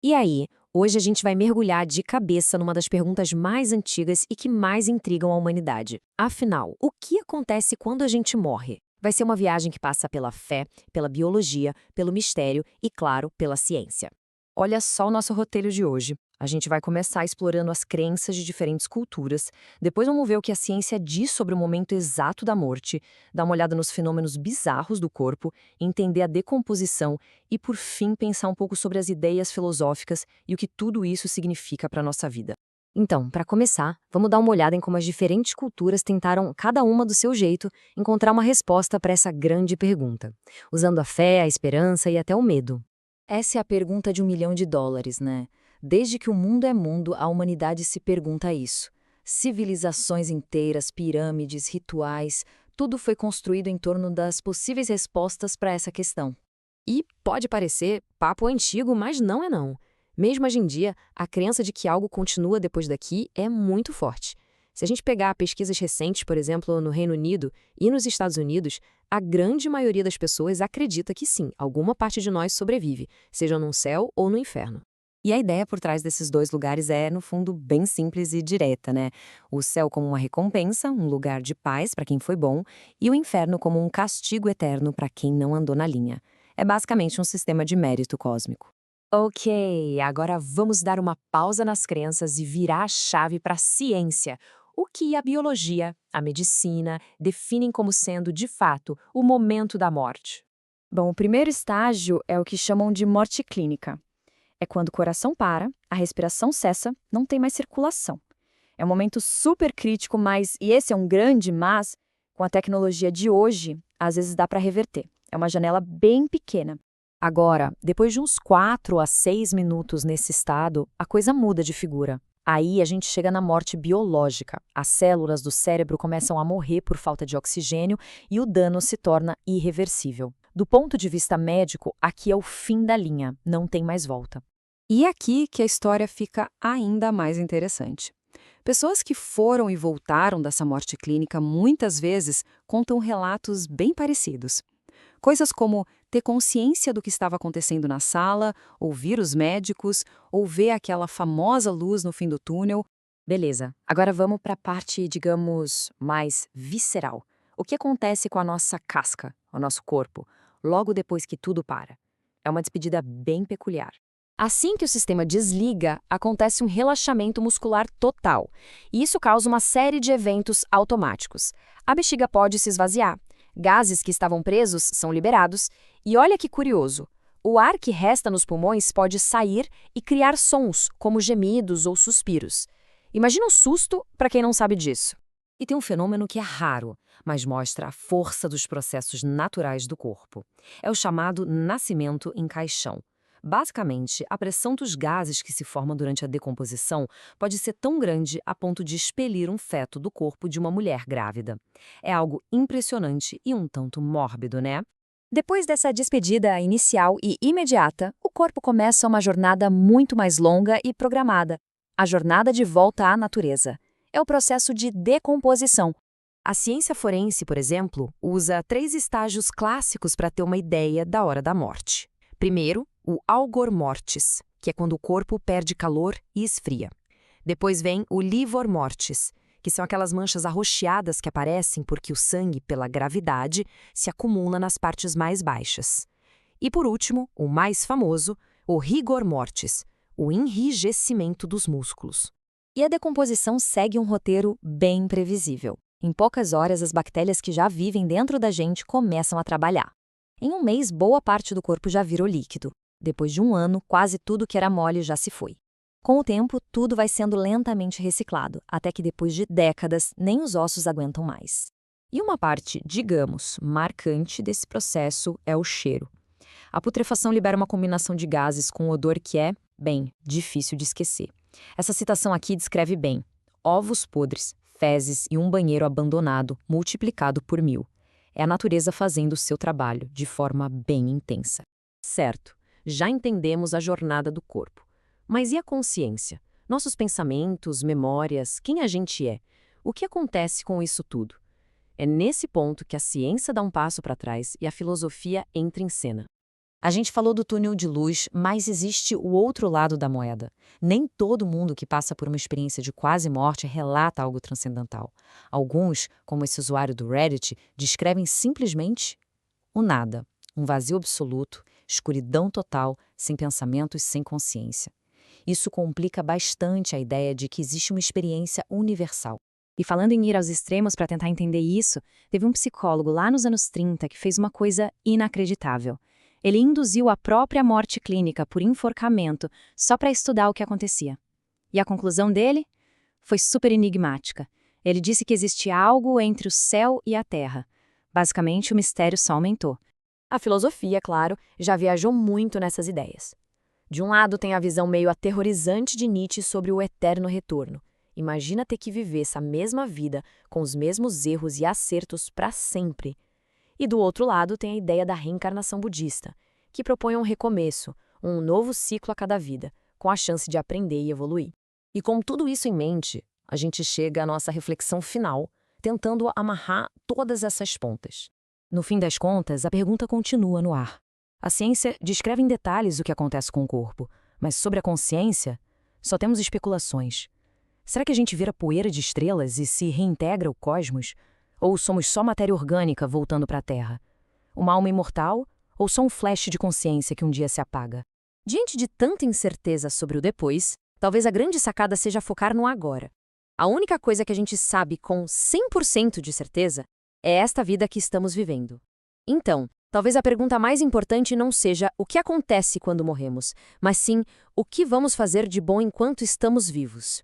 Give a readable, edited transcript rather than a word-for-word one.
E aí, hoje a gente vai mergulhar de cabeça numa das perguntas mais antigas e que mais intrigam a humanidade. Afinal, o que acontece quando a gente morre? Vai ser uma viagem que passa pela fé, pela biologia, pelo mistério e, claro, pela ciência. Olha só o nosso roteiro de hoje. A gente vai começar explorando as crenças de diferentes culturas, depois vamos ver o que a ciência diz sobre o momento exato da morte, dar uma olhada nos fenômenos bizarros do corpo, entender a decomposição e, por fim, pensar um pouco sobre as ideias filosóficas e o que tudo isso significa para a nossa vida. Então, para começar, vamos dar uma olhada em como as diferentes culturas tentaram, cada uma do seu jeito, encontrar uma resposta para essa grande pergunta, usando a fé, a esperança e até o medo. Essa é a pergunta de US$ 1 milhão, né? Desde que o mundo é mundo, a humanidade se pergunta isso. Civilizações inteiras, pirâmides, rituais, tudo foi construído em torno das possíveis respostas para essa questão. E pode parecer papo antigo, mas não é não. Mesmo hoje em dia, a crença de que algo continua depois daqui é muito forte. Se a gente pegar pesquisas recentes, por exemplo, no Reino Unido e nos Estados Unidos, a grande maioria das pessoas acredita que sim, alguma parte de nós sobrevive, seja no céu ou no inferno. E a ideia por trás desses dois lugares é, no fundo, bem simples e direta, né? O céu como uma recompensa, um lugar de paz para quem foi bom, e o inferno como um castigo eterno para quem não andou na linha. É basicamente um sistema de mérito cósmico. Ok, agora vamos dar uma pausa nas crenças e virar a chave para a ciência. O que a biologia, a medicina, definem como sendo, de fato, o momento da morte? Bom, o primeiro estágio é o que chamam de morte clínica. É quando o coração para, a respiração cessa, não tem mais circulação. É um momento super crítico, mas, e esse é um grande mas, com a tecnologia de hoje, às vezes dá para reverter. É uma janela bem pequena. Agora, depois de uns 4 a 6 minutos nesse estado, a coisa muda de figura. Aí a gente chega na morte biológica. As células do cérebro começam a morrer por falta de oxigênio e o dano se torna irreversível. Do ponto de vista médico, aqui é o fim da linha, não tem mais volta. E é aqui que a história fica ainda mais interessante. Pessoas que foram e voltaram dessa morte clínica muitas vezes contam relatos bem parecidos. Coisas como ter consciência do que estava acontecendo na sala, ouvir os médicos, ou ver aquela famosa luz no fim do túnel. Beleza, agora vamos para a parte, digamos, mais visceral. O que acontece com a nossa casca, o nosso corpo, logo depois que tudo para? É uma despedida bem peculiar. Assim que o sistema desliga, acontece um relaxamento muscular total. E isso causa uma série de eventos automáticos. A bexiga pode se esvaziar. Gases que estavam presos são liberados, e olha que curioso, o ar que resta nos pulmões pode sair e criar sons, como gemidos ou suspiros. Imagina um susto para quem não sabe disso. E tem um fenômeno que é raro, mas mostra a força dos processos naturais do corpo. É o chamado nascimento em caixão. Basicamente, a pressão dos gases que se formam durante a decomposição pode ser tão grande a ponto de expelir um feto do corpo de uma mulher grávida. É algo impressionante e um tanto mórbido, né? Depois dessa despedida inicial e imediata, o corpo começa uma jornada muito mais longa e programada. A jornada de volta à natureza. É o processo de decomposição. A ciência forense, por exemplo, usa 3 estágios clássicos para ter uma ideia da hora da morte. Primeiro, o algor mortis, que é quando o corpo perde calor e esfria. Depois vem o livor mortis, que são aquelas manchas arroxeadas que aparecem porque o sangue, pela gravidade, se acumula nas partes mais baixas. E por último, o mais famoso, o rigor mortis, o enrijecimento dos músculos. E a decomposição segue um roteiro bem previsível. Em poucas horas, as bactérias que já vivem dentro da gente começam a trabalhar. Em um mês, boa parte do corpo já virou líquido. Depois de um ano, quase tudo que era mole já se foi. Com o tempo, tudo vai sendo lentamente reciclado, até que depois de décadas, nem os ossos aguentam mais. E uma parte, digamos, marcante desse processo é o cheiro. A putrefação libera uma combinação de gases com odor que é, bem, difícil de esquecer. Essa citação aqui descreve bem: ovos podres, fezes e um banheiro abandonado multiplicado por 1000. É a natureza fazendo o seu trabalho de forma bem intensa. Certo, já entendemos a jornada do corpo. Mas e a consciência? Nossos pensamentos, memórias, quem a gente é? O que acontece com isso tudo? É nesse ponto que a ciência dá um passo para trás e a filosofia entra em cena. A gente falou do túnel de luz, mas existe o outro lado da moeda. Nem todo mundo que passa por uma experiência de quase morte relata algo transcendental. Alguns, como esse usuário do Reddit, descrevem simplesmente o nada, um vazio absoluto, escuridão total, sem pensamentos, sem consciência. Isso complica bastante a ideia de que existe uma experiência universal. E falando em ir aos extremos para tentar entender isso, teve um psicólogo lá nos anos 30 que fez uma coisa inacreditável. Ele induziu a própria morte clínica por enforcamento só para estudar o que acontecia. E a conclusão dele foi super enigmática. Ele disse que existia algo entre o céu e a terra. Basicamente, o mistério só aumentou. A filosofia, claro, já viajou muito nessas ideias. De um lado tem a visão meio aterrorizante de Nietzsche sobre o eterno retorno. Imagina ter que viver essa mesma vida, com os mesmos erros e acertos para sempre. E do outro lado tem a ideia da reencarnação budista, que propõe um recomeço, um novo ciclo a cada vida, com a chance de aprender e evoluir. E com tudo isso em mente, a gente chega à nossa reflexão final, tentando amarrar todas essas pontas. No fim das contas, a pergunta continua no ar. A ciência descreve em detalhes o que acontece com o corpo, mas sobre a consciência, só temos especulações. Será que a gente vira poeira de estrelas e se reintegra o cosmos? Ou somos só matéria orgânica voltando para a Terra? Uma alma imortal? Ou só um flash de consciência que um dia se apaga? Diante de tanta incerteza sobre o depois, talvez a grande sacada seja focar no agora. A única coisa que a gente sabe com 100% de certeza é esta vida que estamos vivendo. Então, talvez a pergunta mais importante não seja o que acontece quando morremos, mas sim o que vamos fazer de bom enquanto estamos vivos.